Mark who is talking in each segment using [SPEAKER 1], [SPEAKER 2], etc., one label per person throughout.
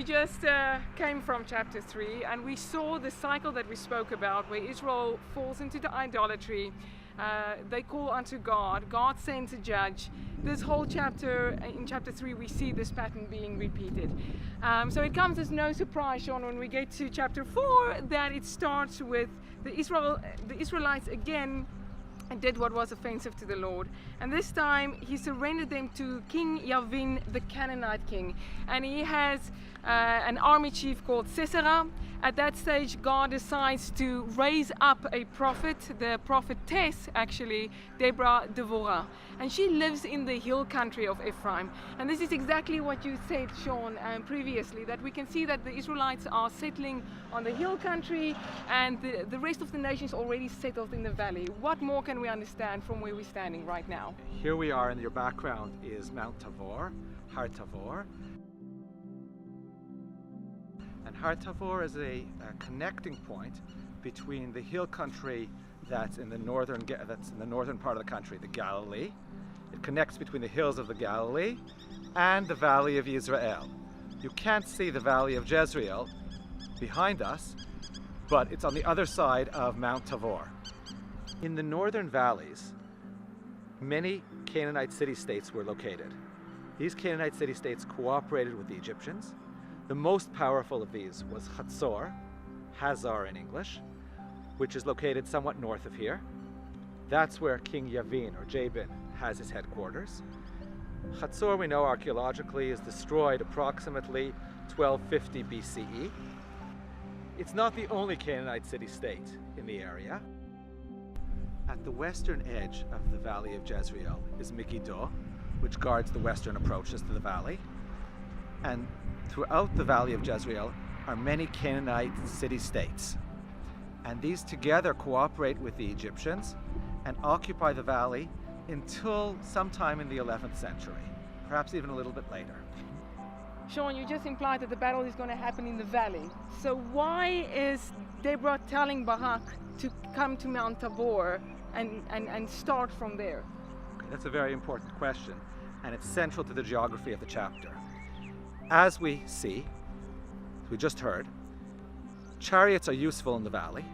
[SPEAKER 1] just came from chapter 3 and we saw the cycle that we spoke about where Israel falls into the idolatry. They call unto God, God sends a judge. This whole chapter, in chapter 3, we see this pattern being repeated. So it comes as no surprise, Sean, when we get to chapter 4, that it starts with the Israelites again did what was offensive to the Lord, and this time he surrendered them to King Yavin, the Canaanite king, and he has an army chief called Sisera. At that stage, God decides to raise up a prophet, the prophetess actually, Deborah, and she lives in the hill country of Ephraim. And this is exactly what you said, Sean, previously, that we can see that the Israelites are settling on the hill country and the rest of the nation is already settled in the valley. What more can we understand from where we're standing right now?
[SPEAKER 2] Here we are, and your background is Mount Tabor, Har Tabor. And Har Tabor is a connecting point between the hill country that's in the northern part of the country, the Galilee. It connects between the hills of the Galilee and the Valley of Israel. You can't see the Valley of Jezreel behind us, but it's on the other side of Mount Tabor. In the northern valleys, many Canaanite city-states were located. These Canaanite city-states cooperated with the Egyptians. The most powerful of these was Hatzor, Hazar in English, which is located somewhat north of here. That's where King Yavin, or Jabin, has his headquarters. Hatzor, we know archaeologically, is destroyed approximately 1250 BCE. It's not the only Canaanite city-state in the area. At the western edge of the Valley of Jezreel is Megiddo, which guards the western approaches to the valley. And throughout the Valley of Jezreel are many Canaanite city-states. And these together cooperate with the Egyptians and occupy the valley until sometime in the 11th century, perhaps even a little bit later.
[SPEAKER 1] Sean, you just implied that the battle is going to happen in the valley. So why is Deborah telling Barak to come to Mount Tabor and start from there?
[SPEAKER 2] Okay, that's a very important question, and it's central to the geography of the chapter. As we see, we just heard, chariots are useful in the valley,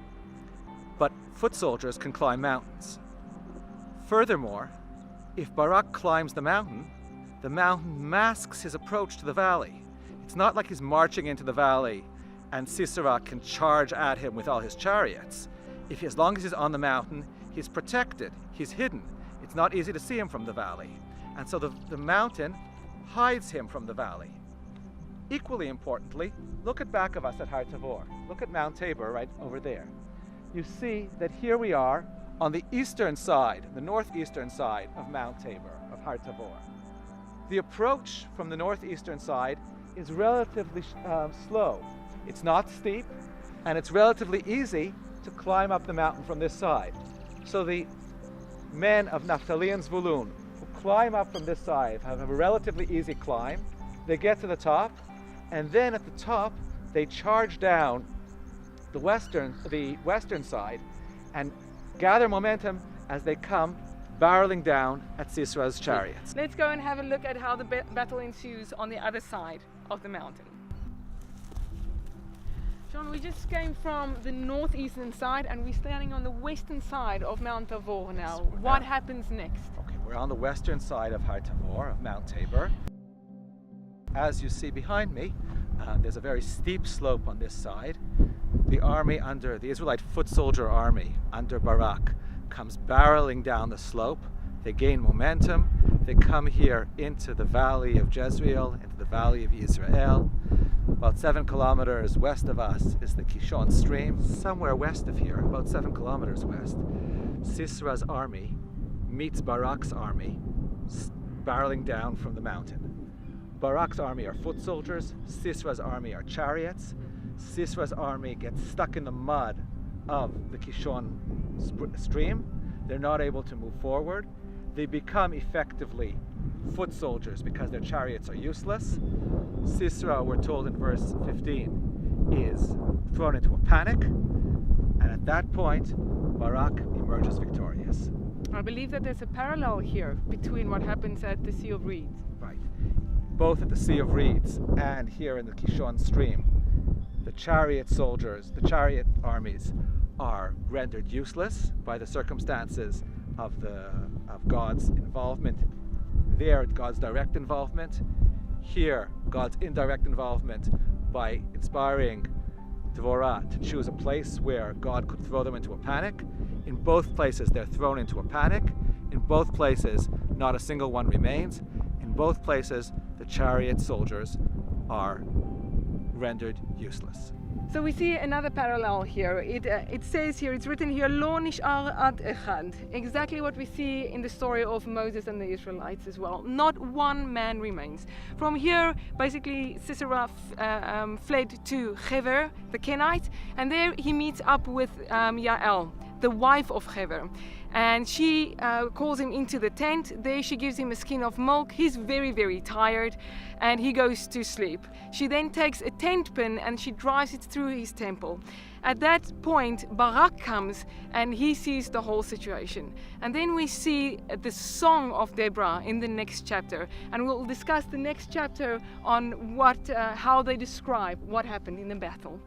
[SPEAKER 2] but foot soldiers can climb mountains. Furthermore, if Barak climbs the mountain masks his approach to the valley. It's not like he's marching into the valley and Sisera can charge at him with all his chariots. As long as he's on the mountain, he's protected, he's hidden. It's not easy to see him from the valley. And so the mountain hides him from the valley. Equally importantly, look at back of us at Har Tabor. Look at Mount Tabor right over there. You see that here we are on the eastern side, the northeastern side of Mount Tabor, of Har Tabor. The approach from the northeastern side is relatively slow. It's not steep, and it's relatively easy to climb up the mountain from this side. So the men of Naphtali and Zvulun who climb up from this side have a relatively easy climb. They get to the top, and then at the top they charge down the western side and gather momentum as they come barreling down at Sisera's chariots.
[SPEAKER 1] Let's go and have a look at how the battle ensues on the other side of the mountain. John, we just came from the northeastern side and we're standing on the western side of Mount Tabor now. What happens next?
[SPEAKER 2] Okay, we're on the western side of Har Tabor, of Mount Tabor. As you see behind me, there's a very steep slope on this side. The Israelite foot soldier army under Barak comes barreling down the slope. They gain momentum. They come here into the Valley of Jezreel, into the Valley of Israel. About 7 kilometers west of us is the Kishon stream. Somewhere west of here, about 7 kilometers west, Sisera's army meets Barak's army barreling down from the mountain. Barak's army are foot soldiers, Sisera's army are chariots. Sisera's army gets stuck in the mud of the Kishon stream. They're not able to move forward. They become effectively foot soldiers because their chariots are useless. Sisera, we're told in verse 15, is thrown into a panic, and at that point, Barak emerges victorious.
[SPEAKER 1] I believe that there's a parallel here between what happens at the Sea of Reeds.
[SPEAKER 2] Right. both at the Sea of Reeds and here in the Kishon stream, the chariot soldiers, the chariot armies are rendered useless by the circumstances of God's involvement. There, God's direct involvement. Here, God's indirect involvement by inspiring Dvorah to choose a place where God could throw them into a panic. In both places, they're thrown into a panic. In both places, not a single one remains. In both places, the chariot soldiers are rendered useless.
[SPEAKER 1] So we see another parallel here. It says here, it's written here, Lo nish'ar ad echad. Exactly what we see in the story of Moses and the Israelites as well. Not one man remains. From here, basically, Sisera fled to Hever, the Kenite, and there he meets up with Yael, the wife of Hever. And she calls him into the tent. There she gives him a skin of milk. He's very, very tired and he goes to sleep. She then takes a tent pin and she drives it through his temple. At that point, Barak comes and he sees the whole situation. And then we see the song of Deborah in the next chapter. And we'll discuss the next chapter on how they describe what happened in the battle.